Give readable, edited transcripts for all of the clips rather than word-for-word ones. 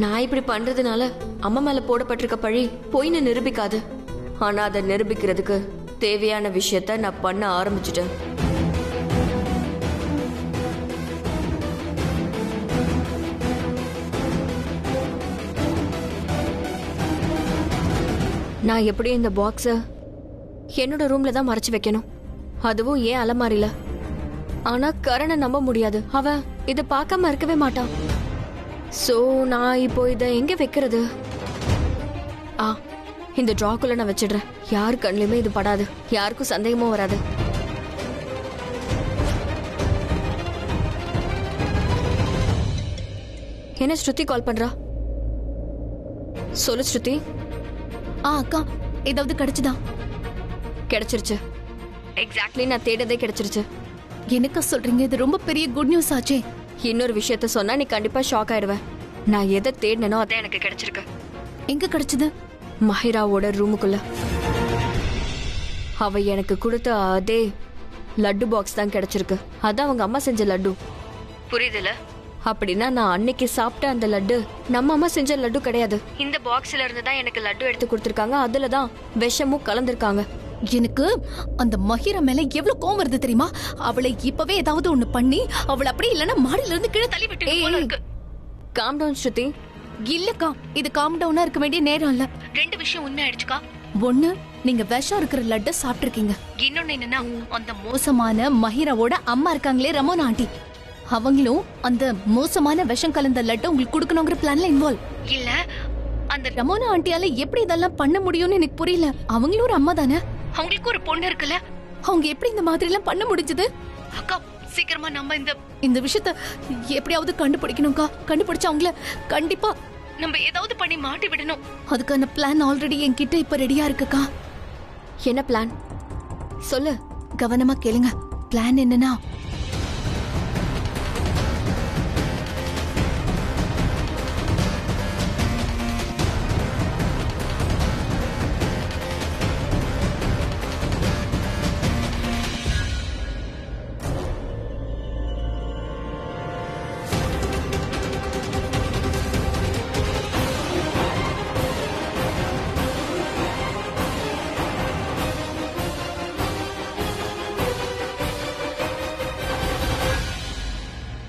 நான் இப்படி பண்றதுனால அம்மா மேல போடப்பட்டிருக்க பழி பொய்ன்னு நிரூபிக்காது. ஆனா அதை நிரூபிக்கிறதுக்கு தேவையான விஷயத்த நான் பண்ண ஆரம்பிச்சிட்டேன். நான் எப்படியும் இந்த பாக்ஸ என்னோட ரூம்ல தான் மறைச்சு வைக்கணும், அதுவும் ஏன் அலமாரில. ஆனா கரணை நம்ப முடியாது, அவன் இதை பார்க்காம இருக்கவே மாட்டான். சோ நான் இப்போ இதை எங்க வைக்கிறது? இந்த டிராக்குள்ள நான் வச்சிடுறேன். யாரு கண்ணுலயுமே இது படாது, யாருக்கும் சந்தேகமும் வராது. என்ன ஸ்ருதி கால் பண்றா? சொல்லு ஸ்ருதி. அக்கா, ஏதாவது கிடைச்சதா? கிடைச்சிருச்சு. எக்ஸாக்ட்லி நான் தேடதே கிடைச்சிருச்சு. என்னக்கா சொல்றீங்க? இது ரொம்ப பெரிய குட் நியூஸ் ஆச்சே. இன்னொரு விஷயத்த சொன்னா நீ கண்டிப்பா ஷாக் ஆயிடுவ. நான் எதை தேடினோ அதான் எனக்கு கிடைச்சிருக்கு. எங்க கிடைச்சது? மஹிராவோட ரூமுக்குள்ள. அவ எனக்கு கொடுத்த அதே லட்டு பாக்ஸ் தான் கிடைச்சிருக்கு. அதான் அவங்க அம்மா செஞ்ச லட்டு. புரியுதுல? அப்படின்னா நான் அன்னைக்கு சாப்பிட்ட அந்த லட்டு நம்ம அம்மா செஞ்ச லட்டு கிடையாது. இந்த பாக்ஸ்ல இருந்து தான் எனக்கு லட்டு எடுத்து கொடுத்திருக்காங்க. அதுலதான் விஷமும் கலந்திருக்காங்க. எனக்கு அந்த மஹிரா மேல எவ்வளவு கோவம் வருது தெரியுமா? அவளை இப்பவே ஏதாவது ஒண்ணு பண்ணி அவளை அப்படி இல்லன்னா மாடியில இருந்து கீழே தள்ளி விட்டு. காம் டவுன் ஸ்ருதி. இல்லக்கா, இது காம் டவுனா இருக்க வேண்டிய நேரம் இல்ல. ரெண்டு விஷயம் உண்மை ஆயிடுச்சுக்கா. ஒண்ணு, நீங்க விஷம் இருக்கிற லட்ட சாப்பிட்டிருக்கீங்க. இன்னொன்னு என்னன்னா, அந்த மோசமான மஹிராவோட அம்மா இருக்காங்களே, ரமோனா ஆண்டி, அவங்களும் அந்த மோசமான விஷம் கலந்த லட்ட உங்களுக்கு கொடுக்கணுங்கிற பிளான்ல இன்வால்வ். இல்ல, அந்த ரமோனா ஆண்டியால எப்படி இதெல்லாம் பண்ண முடியும்னு எனக்கு புரியல. அவங்களும் ஒரு அம்மா தானே, அவங்களுக்கு ஒரு பொண்ணு இருக்குல்ல, அவங்க எப்படி இந்த மாதிரி எல்லாம் பண்ண முடிஞ்சது? அக்கா, சீக்கிரமா நம்ம இந்த விஷயத்த எப்படியாவது கண்டுபிடிக்கணும்க்கா. கண்டுபிடிச்சு அவங்கள கண்டிப்பா நம்ம ஏதாவது பண்ணி மாட்டி விடணும். அதுக்கான பிளான் ஆல்ரெடி என்கிட்ட இப்ப ரெடியா இருக்குக்கா. என்ன பிளான் சொல்லு. கவனமா கேளுங்க. பிளான் என்னன்னா,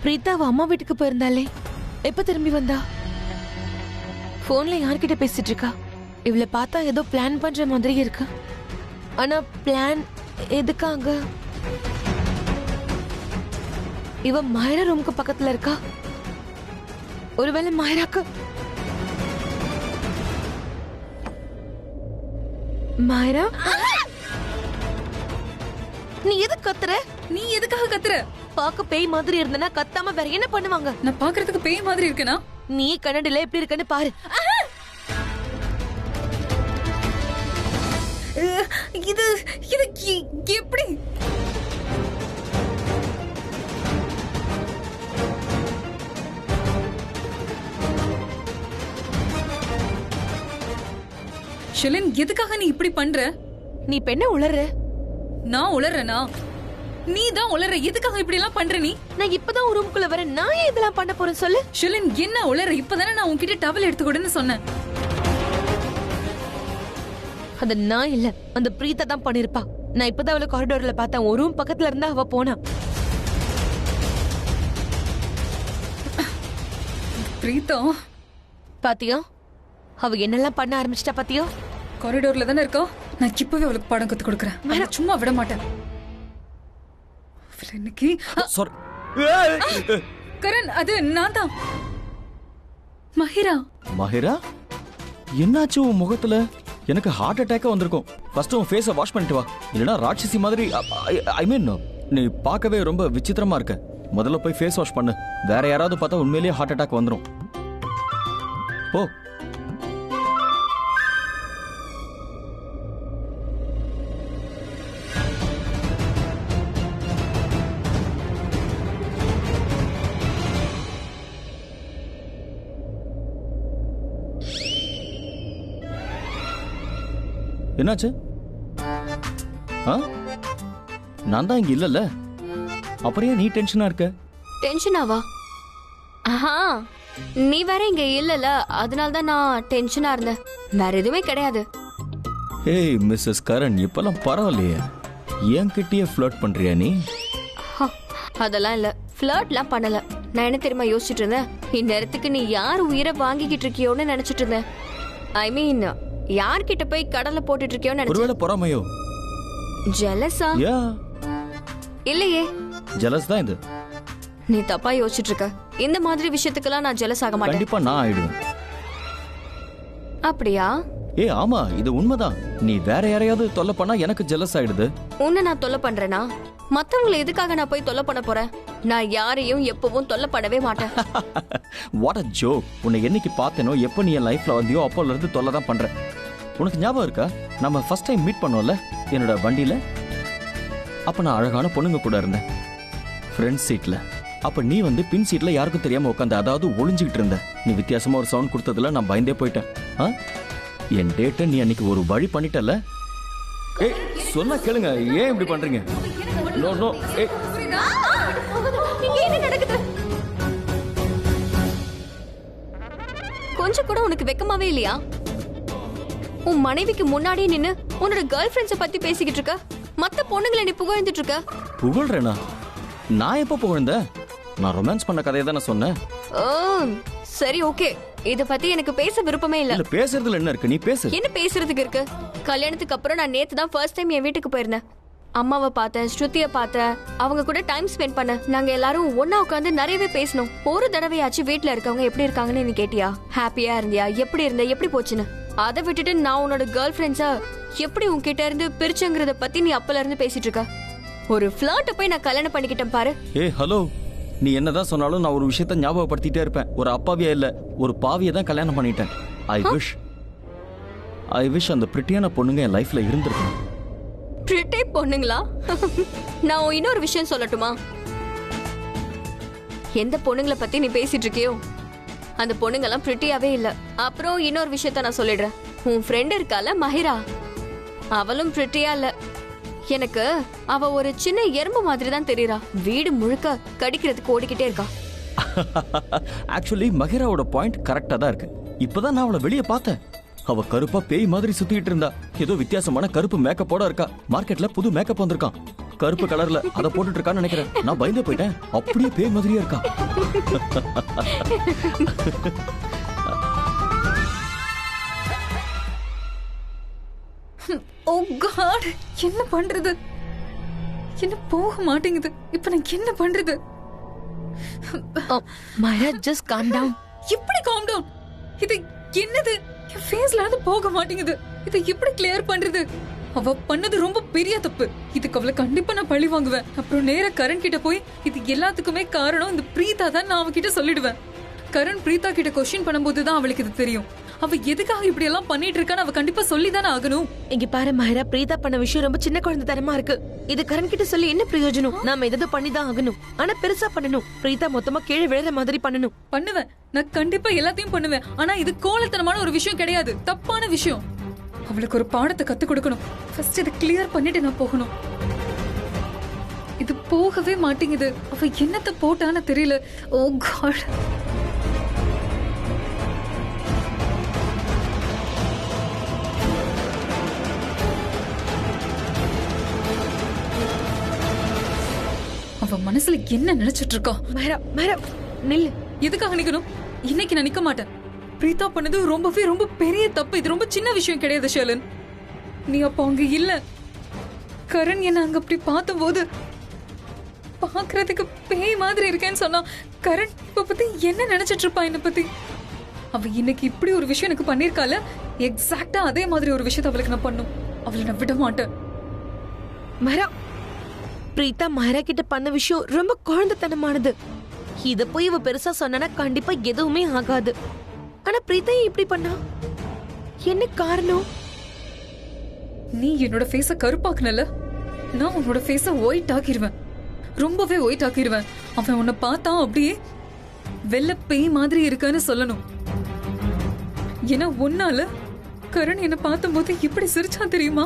பிரீதா அவ அம்மா வீட்டுக்கு போயிருந்தாலே, எப்ப திரும்பி வந்தா? போன்ல யார்கிட்ட பேசிட்டு இருக்கா? இவளை பார்த்தா ஏதோ பிளான் பண்ற மாதிரி இருக்கு. ஆனா பிளான் எதுக்காக? இவ மாயரா ரூமுக்கு பக்கத்துல இருக்கா. ஒருவேளை மாயராக்கு மாயரா, நீ எது கத்துற? நீ எதுக்காக கத்துற? பாக்க பேய் மாதிரி இருந்தனா கத்தாம வேற என்ன பண்ணுவாங்க? நான் பாக்குறதுக்கு பேய் மாதிரி இருக்கேனா? நீ கண்ணாடில எப்படி இருக்கன்னு பாரு. இது எப்படி? ஷெலின், எதுக்காக நீ இப்படி பண்ற? நீ பெண்ண உளற. நான் உளறனா? நீ தான் உளற. எதுக்காக இப்படி எல்லாம் பண்ற நீ? நான் இப்பதான் ஒரு ரூமுக்குள்ள வரேன். நான் ஏன் இதெல்லாம் பண்ண போறேன் சொல்லு. ஷெலின், என்ன உளற? இப்பதானே நான் உன்கிட்ட டவல் எடுத்துக்கூடன்னு சொன்னேன். அது நான் இல்ல, அந்த பிரீதா தான் பண்ணிருப்பா. நான் இப்பதான் அவளை காரிடோர்ல பார்த்தேன். ஒரு ரூம் பக்கத்துல இருந்தா அவ போனா. பிரீதா, பாத்தியா அவ என்னெல்லாம் பண்ண ஆரம்பிச்சிட்டா? பாத்தியா? காரிடோர்ல தானே இருக்கா. நான் இப்பவே அவளுக்கு பாடம் கத்து கொடுக்கறேன். நான் சும்மா விட மாட்டேன். இன்னைக்கு கரண், அது நான் தான். மஹிரா. மஹிரா, என்னாச்சு உன் முகத்துல? எனக்கு ஹார்ட் அட்டாக் வந்திருக்கும். ஃபர்ஸ்ட் உன் ஃபேஸை வாஷ் பண்ணிட்டு வா, இல்லனா ராட்சசி மாதிரி. ஐ மீன், நீ பார்க்கவே ரொம்ப விசித்திரமா இருக்க. முதல்ல போய் ஃபேஸ் வாஷ் பண்ணு. வேற யாராவது பார்த்தா உண்மையிலேயே ஹார்ட் அட்டாக் வந்துடும். போ. என்னாச்சு? நான் தான் இங்க இல்லல்ல, அப்புறம் ஏன் நீ டென்ஷனா இருக்க? டென்ஷனாவா? ஆஹா, நீ வேற இங்க இல்லல, அதனால தான் நான் டென்ஷனா இருந்தேன். வேற எதுவுமே கிடையாது. ஏய் மிஸ்ஸஸ் கரண், இப்பெல்லாம் பரவாயில்லையே, என்கிட்டயே ஃப்ளர்ட் பண்றியா நீ? அதெல்லாம் இல்ல, ஃப்ளர்ட்லாம் பண்ணல. நான் என்ன தெரியுமா யோசிச்சுட்டு இருந்தேன், இந்நேரத்துக்கு நீ யார் உயிரை வாங்கிக்கிட்டு இருக்கியோன்னு நினைச்சிட்டு இருந்தேன். ஐ மீன் யார்கிட்ட போய் கடலை போட்டுட்டு இருக்கியோன்னு நினைச்சேன். ஒருவேளை பொறாமையோ? ஜெலஸா? யா, இல்லையே. ஜெலஸ் தான் இது. நீ தப்பா யோசிச்சுட்டு இருக்க. இந்த மாதிரி விஷயத்துக்கெல்லாம் நான் ஜெலஸ் ஆக மாட்டேன். கண்டிப்பா நான் ஆயிடுவேன். அப்படியா? ஆமா, இது உண்மைதான். நீ வேற யாரையாவது தொல்லை பண்ணா எனக்கு ஜெலஸ் ஆயிடுது. உன்னை நான் தொல்லை பண்றேனா? மத்தவங்களை எதுக்காக நான் போய் தொல்லை பண்ண போறேன்? நான் யாரையும் எப்பவும் தொல்லை பண்ணவே மாட்டேன். What a joke. உன்னை என்னைக்கு பார்த்தேனோ, எப்போ நீ என் லைஃப்ல வந்தியோ அப்போல இருந்து தொல்லை தான் பண்றேன். உனக்கு ஞாபகம் இருக்கா, நம்ம ஃபர்ஸ்ட் டைம் மீட் பண்ணோம்ல என்னோட வண்டியில? அப்ப நான் அழகான பொண்ணுங்க கூட இருந்தேன் ஃப்ரண்ட் சீட்ல. அப்ப நீ வந்து பின் சீட்ல யாருக்கும் தெரியாம உட்காந்து, அதாவது ஒளிஞ்சுக்கிட்டு இருந்த. நீ வித்தியாசமா ஒரு சவுண்ட் கொடுத்ததுல நான் பயந்தே போயிட்டேன். என் டேட்டை நீ அன்னைக்கு ஒரு வழி பண்ணிட்டல. ஏய் சொன்னா கேளுங்க, ஏன் இப்படி பண்றீங்க? No no. ஏய் என்ன நடக்குது? கொஞ்சம் கூட உனக்கு வெக்கமாவே இல்லையா? உன் மனைவிக்கு முன்னாடி நின்னு உன்னோட கேர்ள் ஃப்ரெண்ட்ஸ பத்தி பேசிக்கிட்டு இருக்க. மத்த பொண்ணுங்களை நீ புகழ்ந்துட்டு இருக்க. புகழ்றேனா? நான் எப்ப புகழ்ந்த? நான் ரொமான்ஸ் பண்ண கதையை தானே சொன்னேன். சரி ஓகே, இத பத்தி எனக்கு பேச விருப்பமே இல்ல. இல்ல, பேசுறதுல என்ன இருக்கு? நீ பேசு. என்ன பேசுறதுக்கு இருக்கு? கல்யாணத்துக்கு அப்புறம் நான் நேத்து தான் ஃபர்ஸ்ட் டைம் என் வீட்டுக்கு போயிருந்தேன். அம்மாவை பார்த்தேன், ஸ்ருதிய பார்த்தேன், அவங்க கூட டைம் ஸ்பெண்ட் பண்ண. நாங்க எல்லாரும் ஒன்னா உட்காந்து நிறையவே பேசணும். ஒரு தடவையாச்சும் வீட்டுல இருக்கவங்க எப்படி இருக்காங்கன்னு நீ கேட்டியா? ஹாப்பியா இருந்தியா? எப்படி இருந்த? எப்படி போச்சுன்னு? அதை விட்டுட்டு நான் உன்னோட கேர்ள் ஃப்ரெண்ட்ஸா எப்படி உன்கிட்ட இருந்து பிரிச்சுங்கிறத பத்தி நீ அப்பல இருந்து பேசிட்டு இருக்க. ஒரு ஃபிளர்ட்ட போய் நான் கல்யாணம் பண்ணிக்கிட்டேன் பாரு. ஹலோ, நீ என்னதான் சொன்னாலும் நான் ஒரு விஷயத்த ஞாபகப்படுத்திட்டே இருப்பேன். ஒரு அப்பாவியா இல்ல, ஒரு பாவியை தான் கல்யாணம் பண்ணிட்டேன். ஐ விஷ் அந்த பிரிட்டியான பொண்ணுங்க என் லைஃப்ல இருந்திருக்கும். பிரிட்டி பொண்ணுங்களா? நான் இன்னொரு விஷயம் சொல்லட்டுமா? எந்த பொண்ணுங்களை பத்தி நீ பேசிட்டு இருக்கியோ அந்த பொண்ணுங்கெல்லாம் பிரிட்டியாவே இல்ல. அப்புறம் இன்னொரு விஷயத்த நான் சொல்லிடுறேன். உன் ஃப்ரெண்ட் இருக்கால மஹிரா, அவளும் பிரிட்டியா இல்ல. எனக்கு அவ ஒரு சின்ன எறும்பு மாதிரி தான் தெரியறா. வீடு முழுக்க கடிக்கிறதுக்கு ஓடிக்கிட்டே இருக்கா. ஆக்சுவலி மஹிராவோட பாயிண்ட் கரெக்டா தான் இருக்கு. இப்பதான் நான் அவளை வெளியே பார்த்தேன். அவ கருப்பா பேய் மாதிரி சுத்திட்டு இருந்தா. ஏதோ வித்தியாசமான கருப்பு மேக்கப்போட இருக்கா. மார்க்கெட்ல புது மேக்கப் வந்திருக்கான், கருப்பு கலர்ல. அத போட்டுட்டு இருக்கான்னு நினைக்கிறேன். நான் பயந்தே போயிட்டேன். அப்படியே பேய் மாதிரியே இருக்கா. ஓ காட், என்ன பண்றது? என்ன போக மாட்டேங்குது. இப்ப நான் என்ன பண்றது? மாயா, ஜஸ்ட் காம் டவுன். இப்படி காம் டவுன்? இது என்னது? என் ஃபேஸ்ல இருந்து போக மாட்டேங்குது. இதை எப்படி கிளியர் பண்றது? அவ பண்ணது ரொம்ப பெரிய தப்பு. இதுக்கு அவளை கண்டிப்பா நான் பழி வாங்குவேன். அப்புறம் நேரா கரண் கிட்ட போய் இது எல்லாத்துக்குமே காரணம் இந்த பிரீதா தான் நான் அவகிட்ட சொல்லிடுவேன். கரண் பிரீதா கிட்ட கொஸ்டின் பண்ணும்போது தான் அவளுக்கு இது தெரியும். அவ எதுக்காக இப்படி எல்லாம் பண்ணிட்டு இருக்கான்னு அவ கண்டிப்பா சொல்லிதானே ஆகணும். இங்க பாரு மஹிரா, பிரீதா பண்ண விஷயம் ரொம்ப சின்ன குழந்தைத்தனமா இருக்கு. இது கரண் கிட்ட சொல்லி என்ன பிரயோஜனம்? நாம எதாவது பண்ணிதான் ஆகணும். ஆனா பெருசா பண்ணணும். பிரீதா மொத்தமா கீழே விழுற மாதிரி பண்ணணும். பண்ணுவேன், நான் கண்டிப்பா எல்லாத்தையும் பண்ணுவேன். ஆனா இது கோலத்தனமான ஒரு விஷயம் கிடையாது, தப்பான விஷயம். அவளுக்கு ஒரு பாடத்தை கத்து கொடுக்கணும். ஃபர்ஸ்ட் இதை கிளியர் பண்ணிட்டு நான் போகணும். இது போகவே மாட்டேங்குது. அவ என்னத்த போட்டான்னு தெரியல. ஓ காட். அவ மனசுல என்ன நினைச்சிட்டு இருக்கா? மஹிரா, மஹிரா நில்லு. எதுக்காக நிக்கணும்? இன்னைக்கு நான் நிக்க மாட்டேன். பிரீதா பண்ணது ரொம்ப பெரிய தப்பு. இது ரொம்ப சின்ன விஷயம் கிடையாது ஷேலன். நீ அப்ப அங்க இல்ல. கரண் என்ன அங்க அப்படி பார்த்தபோது பாக்குறதுக்கு பேய் மாதிரி இருக்கேன்னு சொன்னா கரண் இப்ப பத்தி என்ன நினைச்சிட்டு இருப்பா என்ன பத்தி? அவ இன்னைக்கு இப்படி ஒரு விஷயம் எனக்கு பண்ணிருக்கால, எக்ஸாக்டா அதே மாதிரி ஒரு விஷயத்த அவளுக்கு நான் பண்ணும். அவளை நான் விட மாட்டேன். மஹிரா, பிரீதா மஹிரா கிட்ட பண்ண விஷயம் ரொம்ப குழந்தைத்தனமானது. இத போய் இவ பெருசா சொன்னா கண்டிப்பா எதுவுமே ஆகாது. ஆனா பிரீதா இப்படி பண்ணா என்ன காரணம்? நீ என்னோட ஃபேஸ கருப்பாக்குனல, நான் உன்னோட ஃபேஸ ஒயிட் ஆக்கிடுவேன். ரொம்பவே ஒயிட் ஆக்கிடுவேன். அவன் உன்னை பார்த்தா அப்படியே வெள்ளை பேய் மாதிரி இருக்கான்னு சொல்லணும். ஏன்னா ஒன்னால கரண் என்ன பார்த்தபோது இப்படி சிரிச்சா தெரியுமா?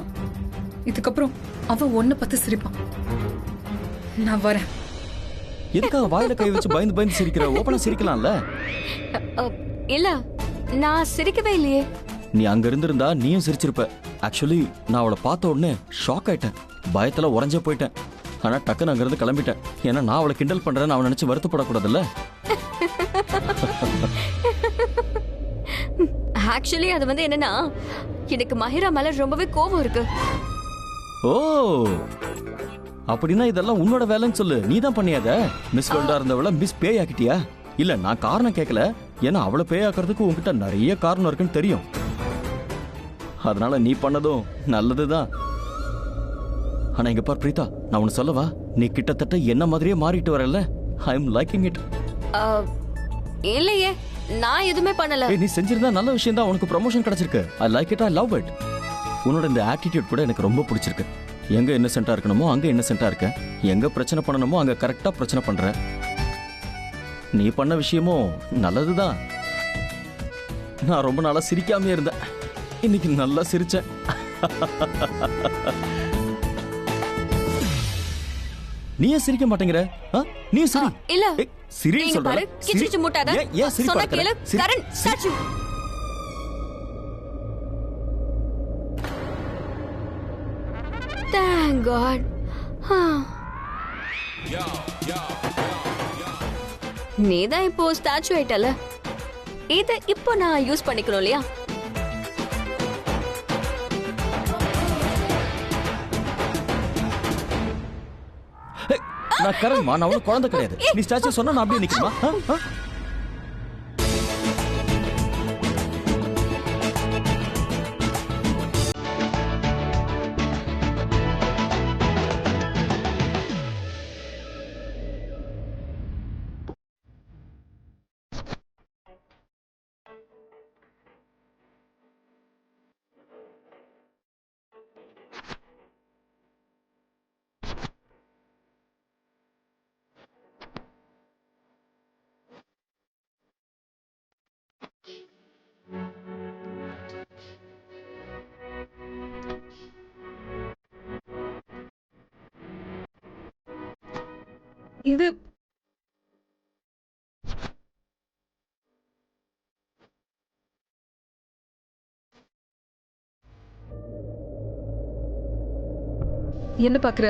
இதுக்கப்புறம் அவன் ஒன்ன பத்தி சிரிப்பான். நான் வரேன். எதுக்காக வாயில கை வச்சு பயந்து பயந்து சிரிக்கிற? ஓப்பனா சிரிக்கலாம்ல. இல்ல நான் சிரிக்கவே இல்லையே. நீ அங்க இருந்திருந்தா நீயும் சிரிச்சிருப்ப. ஆக்சுவலி நான் அவளை பார்த்த உடனே ஷாக் ஆயிட்டேன், பயத்துல உறைஞ்சே போயிட்டேன். ஆனா டக்குன்னு அங்க இருந்து கிளம்பிட்டேன். ஏன்னா நான் அவளை கிண்டல் பண்றேன்னு அவன் நினைச்சு வருத்தப்படக்கூடாதுல்ல. ஆக்சுவலி அது வந்து என்னன்னா, எனக்கு மஹிரா மேல ரொம்பவே கோபம் இருக்கு. ஓ, அப்படின்னா இதெல்லாம் உன்னோட வேலைன்னு சொல்லு. நீ தான் பண்ணியாத. மிஸ் வேர்ல்டா இருந்தவள மிஸ் பேய் ஆக்கிட்டியா? இல்ல நான் காரணம் கேட்கல. ஏன்னா அவளை பேய் ஆக்குறதுக்கு உன்கிட்ட நிறைய காரணம் இருக்குன்னு தெரியும். அதனால நீ பண்ணதும் நல்லதுதான். ஆனா இங்க பார் பிரீதா, நான் உன்னை சொல்லவா, நீ கிட்டத்தட்ட என்ன மாதிரியே மாறிட்டு வரல. I am liking it. இல்லையே, நான் எதுவுமே பண்ணல. நீ செஞ்சிருந்தா நல்ல விஷயம் தான். உனக்கு ப்ரமோஷன் கிடைச்சிருக்கு. I like it, I love it. உன்னோட இந்த ஆட்டிடியூட் கூட எனக்கு ரொம்ப பிடிச்சிருக்கு. எங்க இன்னசென்ட்டா இருக்கணுமோ அங்க இன்னசென்ட்டா இருக்க, எங்க பிரச்சனை பண்ணணுமோ அங்க கரெக்டா பிரச்சனை பண்ற. நீ பண்ண விஷயமும் நல்லதுதான். நான் ரொம்ப நாளா சிரிக்காம இருந்தேன், இன்னைக்கு நல்லா சிரிச்சேன். நீ ஏன் சிரிக்க மாட்டேங்கிற? நீ சிரி. இல்ல சிரி நீங்க சொல்ற. பாரு, கிச்சிச்சு முட்டாத. ஏன் சிரி சொன்னா பார்க்கற? கேளு. கரண் ஸ்டாச்சு. Thank God. நீதான் இப்போ ஸ்டாச்சு ஆயிட்டல. இத இப்போ நான் யூஸ் பண்ணிக்கணும் இல்லையா? நான் கரண்மா, நான் ஒன்னும் குழந்தை கிடையாது. நீ ஸ்டாச்சு சொன்னா நான் அப்படியே நிக்கணுமா? இது என்ன பாக்குற?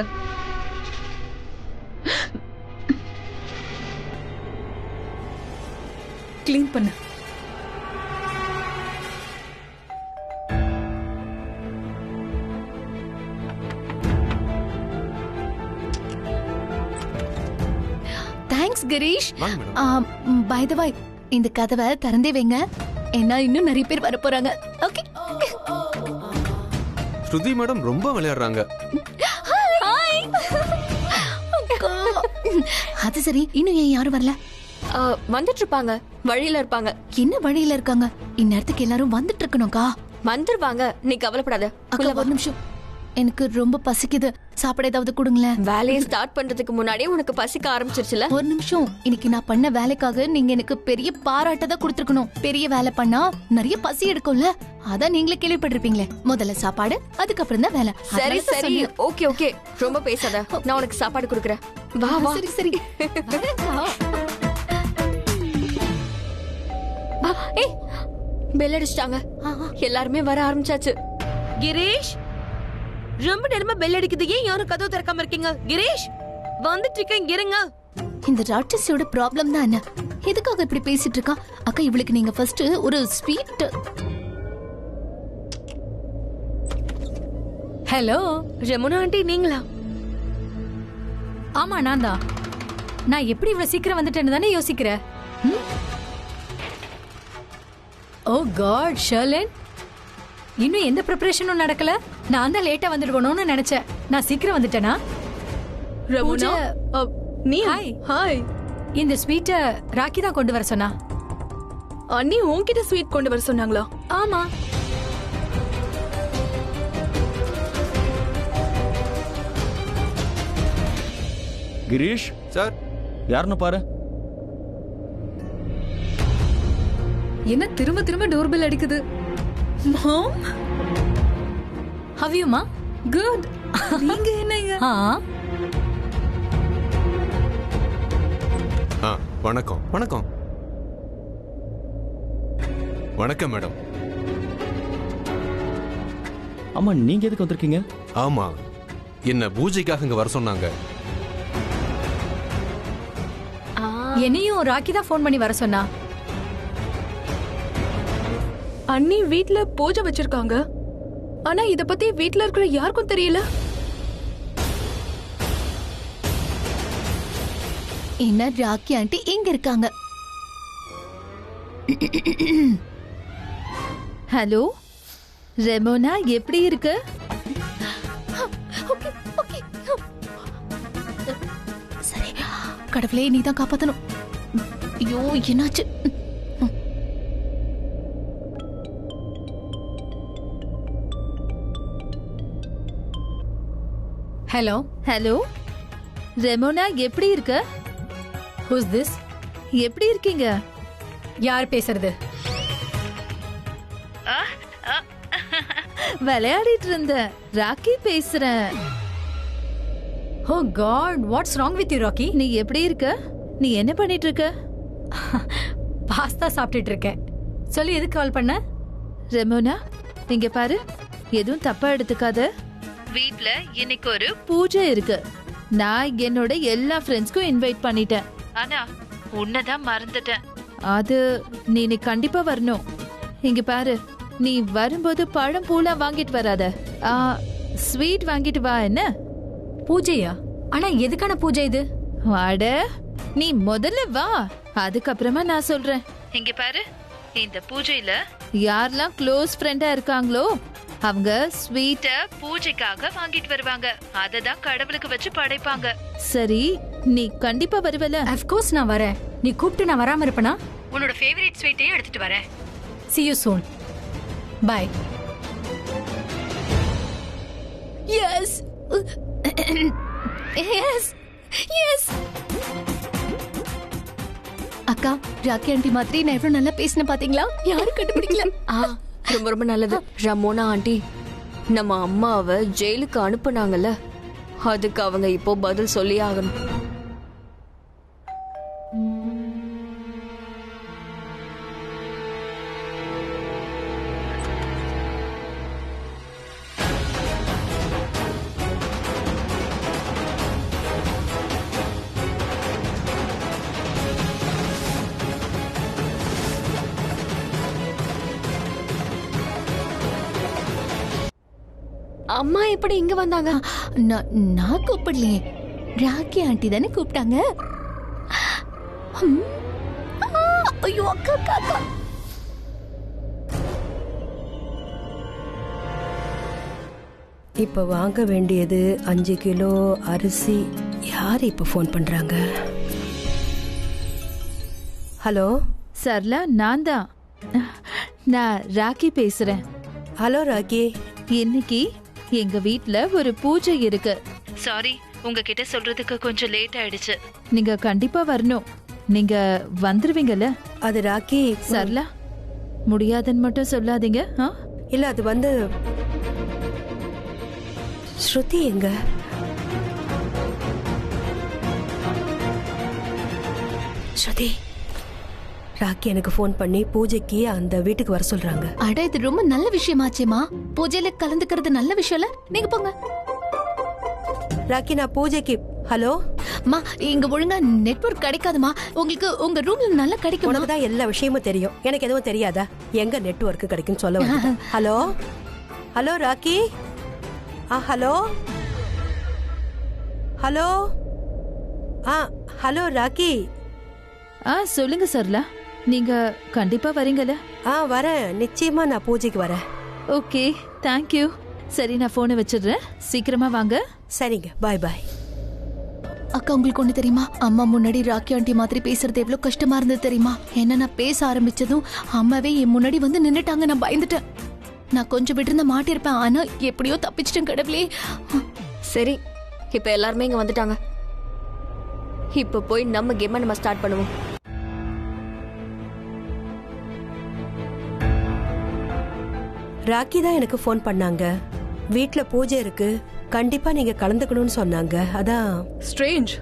கிளீன் பண்ணு. தேங்க்ஸ் கிரீஷ். பை தி வே, இந்த கதவை திறந்தே வைங்க, ஏன்னா இன்னும் நிறைய பேர் வர போறாங்க. ஓகே. ஸ்ருதி மேடம் ரொம்ப விளையாடுறாங்க. ஹாய். அது சரி, இன்னும் ஏன் யாரும் வரல? வந்துட்டு இருப்பாங்க, வழியில இருப்பாங்க. என்ன வழியில இருக்காங்க? இந்நேரத்துக்கு எல்லாரும் வந்துட்டு இருக்கணும்க்கா. வந்துருவாங்க, நீ கவலைப்படாத. அக்கா ஒரு நிமிஷம், எனக்கு ரொம்ப பசிக்குது, சாப்பிட ஏதாவது கொடுங்களேன். வேலையை ஸ்டார்ட் பண்றதுக்கு முன்னாடியே உனக்கு பசிக்க ஆரம்பிச்சிருச்சுல. ஒரு நிமிஷம், இன்னைக்கு நான் பண்ண வேலைக்காக நீங்க எனக்கு பெரிய பாராட்ட தான் கொடுத்துருக்கணும். பெரிய வேலை பண்ணா நிறைய பசி எடுக்கும்ல, அதான் நீங்களே கேள்விப்பட்டிருப்பீங்களே. முதல்ல சாப்பாடு, அதுக்கப்புறம் தான் வேலை. சரி சரி, ஓகே ஓகே, ரொம்ப பேசாத. நான் உனக்கு சாப்பாடு கொடுக்குறேன். வா வா. சரி சரி. ஏய், பெல் அடிச்சிட்டாங்க, எல்லாருமே வர ஆரம்பிச்சாச்சு. கிரீஷ், ரொம்ப நேரமா பெல் அடிக்குது, ஏன் யாரும் கதவு திறக்காம இருக்கீங்க? கிரீஷ், வந்துட்டு இருக்கேன், இருங்க. இந்த ராட்சசியோட ப்ராப்ளம் தான் என்ன? எதுக்காக இப்படி பேசிட்டு இருக்கா? அக்கா, இவளுக்கு நீங்க ஃபர்ஸ்ட் ஒரு ஸ்வீட். ஹலோ ரமணா ஆண்டி, நீங்களா? ஆமா நான் தான். நான் எப்படி இவ்வளவு சீக்கிரம் வந்துட்டேன்னு தானே யோசிக்கிற? ஓ காட் ஷர்லின், இன்னும் எந்த ப்ரிப்பரேஷனும் நடக்கல. நான் தான் லேட்டா வந்துடுவணும்னு நினைச்சேன். நான் சீக்கிரம் வந்துட்டேனா? ரமணா, நீ? ஹாய். ஹாய். இந்த ஸ்வீட்டை ராக்கி தான் கொண்டு வர சொன்னா. அண்ணி உன்கிட்ட ஸ்வீட் கொண்டு வர சொன்னாங்களா? ஆமா. கிரீஷ் சார், யாருன்னு பாரு. என்ன திரும்ப திரும்ப டோர் பெல் அடிக்குது? மாம், ஹவ்யூமா? குட். நீங்க என்னங்க? ஆ வணக்கம் வணக்கம் வணக்கம் மேடம். ஆமா, நீங்க எதுக்கு வந்திருக்கீங்க? ஆமா, என்ன பூஜைக்காக இங்க வர சொன்னாங்க. என்னையும் ராக்கி தான் ஃபோன் பண்ணி வர சொன்னா. அண்ணி வீட்ல பூஜை வச்சிருக்காங்க. ஆனா இத பத்தி வீட்ல இருக்கிற யாருக்கும் தெரியல. என்ன ராக்கி ஆண்டி எங்க இருக்காங்க? ஹலோ ரெமோனா, எப்படி இருக்கு? சரி, கடவுளே நீ தான் காப்பாத்தணும். ஐயோ என்னாச்சு? ஹலோ ஹலோ ரெமோனா, எப்படி இருக்க? Who's this? எப்படி இருக்கீங்க? யார் பேசுறது? விளையாடிட்டு இருந்த ராக்கி பேசுறேன். Oh God, what's wrong with you Rocky? நீ எப்படி இருக்க? நீ என்ன பண்ணிட்டு இருக்க? பாஸ்தா சாப்பிட்டுட்டு இருக்கேன். சொல்லி எதுக்கு கால் பண்ண? ரெமோனா, இங்க பாரு, எதுவும் தப்பா எடுத்துக்காத. வீட்ல இன்னைக்கு ஒரு பூஜை இருக்கு. நான் என்னோட எல்லா ஃப்ரெண்ட்ஸ்க்கும் இன்வைட் பண்ணிட்டேன். ஆனா உன்னதான் மறந்துட்டேன். அது நீ கண்டிப்பா வரணும். இங்க பாரு, நீ வரும்போது பழம் பூலாம் வாங்கிட்டு வராத, ஸ்வீட் வாங்கிட்டு வா. என்ன பூஜையா? ஆனா எதுக்கான பூஜை இது? அட, நீ முதல்ல வா, அதுக்கப்புறமா நான் சொல்றேன். இங்க பாரு, இந்த பூஜையில யாரெல்லாம் க்ளோஸ் ஃப்ரெண்டா இருக்காங்களோ அவங்க ஸ்வீட்ட பூஜைக்காக வாங்கிட்டு வருவாங்க. அததான் கடவுளுக்கு வச்சு படைப்பாங்க. சரி, நீ கண்டிப்பா வருவல? ஆஃப் கோர்ஸ் நான் வரேன். நீ கூப்பிட்டு நான் வராம இருப்பனா? உன்னோட ஃபேவரட் ஸ்வீட்டையும் எடுத்துட்டு வரேன். See you soon. Bye. Yes. Yes. Yes. அக்கா, ராக்கி ஆண்டி மாதிரி நான் எவ்வளவு நல்லா பேசின பாத்தீங்களா? யாரும் கண்டுபிடிக்கல. ரொம்ப ரொம்ப நல்லது. ரமோனா ஆண்டி நம்ம அம்மாவை ஜெயிலுக்கு அனுப்புனாங்கல்ல, அதுக்கு அவங்க இப்போ பதில் சொல்லி ஆகணும். அம்மா எப்படி இங்க வந்தாங்க? நான் கூப்பிடலையே, ராக்கி ஆண்டி தானே கூப்பிட்டாங்க. ஐயோ அக்கா அக்கா அக்கா. இப்ப வாங்க வேண்டியது 5 கிலோ அரிசி. யார் இப்ப ஃபோன் பண்றாங்க? ஹலோ சர்லா, நான் தான். நான் ராக்கி பேசுறேன். ஹலோ ராக்கி. இன்னைக்கு எங்க வீட்ல ஒரு பூஜை இருக்கு. சாரி, உங்ககிட்ட சொல்றதுக்கு கொஞ்சம் லேட் ஆயிடுச்சு. நீங்க கண்டிப்பா வரணும். நீங்க வந்துருவீங்கல்ல? அது ராக்கி. சர்லா, முடியாதுன்னு மட்டும் சொல்லாதீங்க. இல்ல, அது வந்து ஸ்ருதி எங்க? ஸ்ருதி, ராக்கி எனக்கு ஃபோன் பண்ணி பூஜைக்கு அந்த வீட்டுக்கு வர சொல்றாங்க. அட, இது ரொம்ப நல்ல விஷயமாச்சேமா. பூஜையில கலந்துக்கிறது நல்ல விஷயம்ல. நீங்க போங்க. ராக்கி, நான் பூஜைக்கு. ஹலோ மா, இங்க ஒழுங்கா நெட்வொர்க் கிடைக்காதுமா. உங்களுக்கு உங்க ரூம்ல நல்லா கிடைக்கும். உனக்கு தான் எல்லா விஷயமும் தெரியும், எனக்கு எதுவும் தெரியாதா? எங்க நெட்வொர்க் கிடைக்குன்னு சொல்ல வந்தேன். Hello hello Rocky. Hello hello. Hello Rocky. சொல்லுங்க சர்லா, நீங்க கண்டிப்பா வரீங்கல்ல? வரேன், நிச்சயமா நான் பூஜைக்கு வரேன். Okay, thank you. சரி, நான் போனை வச்சிடுறேன். சீக்கிரமா வாங்க. சரிங்க, பாய் பாய். அக்கா, உங்களுக்கு ஒண்ணு தெரியுமா? அம்மா முன்னாடி ராக்கி ஆண்டி மாதிரி பேசுறது எவ்வளவு கஷ்டமா இருந்தது தெரியுமா? என்ன நான் பேச ஆரம்பிச்சதும் அம்மாவே என் முன்னாடி வந்து நின்னுட்டாங்க. நான் பயந்துட்டேன். நான் கொஞ்சம் விட்டு மாட்டிருப்பேன். ஆனா எப்படியோ தப்பிச்சிட்டேன். கடவுளே. சரி, இப்ப எல்லாருமே இங்க வந்துட்டாங்க. இப்ப போய் நம்ம கேமை நம்ம ஸ்டார்ட் பண்ணுவோம். ராக்கி தான் எனக்கு ஃபோன் பண்ணாங்க. வீட்ல பூஜை இருக்கு, கண்டிப்பா நீங்க கலந்துக்கணும்னு சொன்னாங்க. அதான். ஸ்ட்ரேஞ்ச்.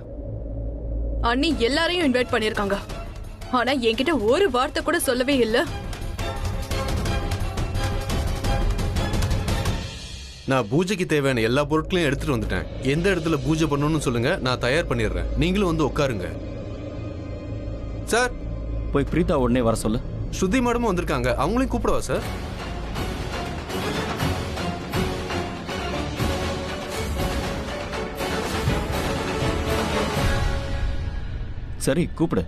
அண்ணி எல்லாரையும் இன்வைட் பண்ணிருக்காங்க. ஆனா என்கிட்ட ஒரு வார்த்தை கூட சொல்லவே இல்ல. நான் பூஜைக்கு தேவையான எல்லா பொருட்களையும் எடுத்துட்டு வந்துட்டேன். எந்த இடத்துல பூஜை பண்ணணும்னு சொல்லுங்க, நான் தயார் பண்ணிடுறேன். நீங்களும் வந்து உட்காருங்க. சார், போய் பிரீதா உடனே வர சொல்லு. ஸ்ருதி மேடமும் வந்திருக்காங்க, அவங்களையும் கூப்பிடவா சார்? சரி, கூப்பிடு.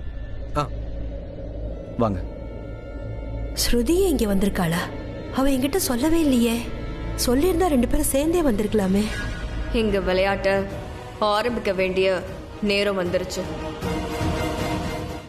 வாங்க. ஸ்ருதி இங்க வந்திருக்காளா? அவ என்கிட்ட சொல்லவே இல்லையே. சொல்லியிருந்தா 2 பேரும் சேர்ந்தே வந்திருக்கலாமே. இங்க விளையாட்ட ஆரம்பிக்க வேண்டிய நேரம் வந்துருச்சு.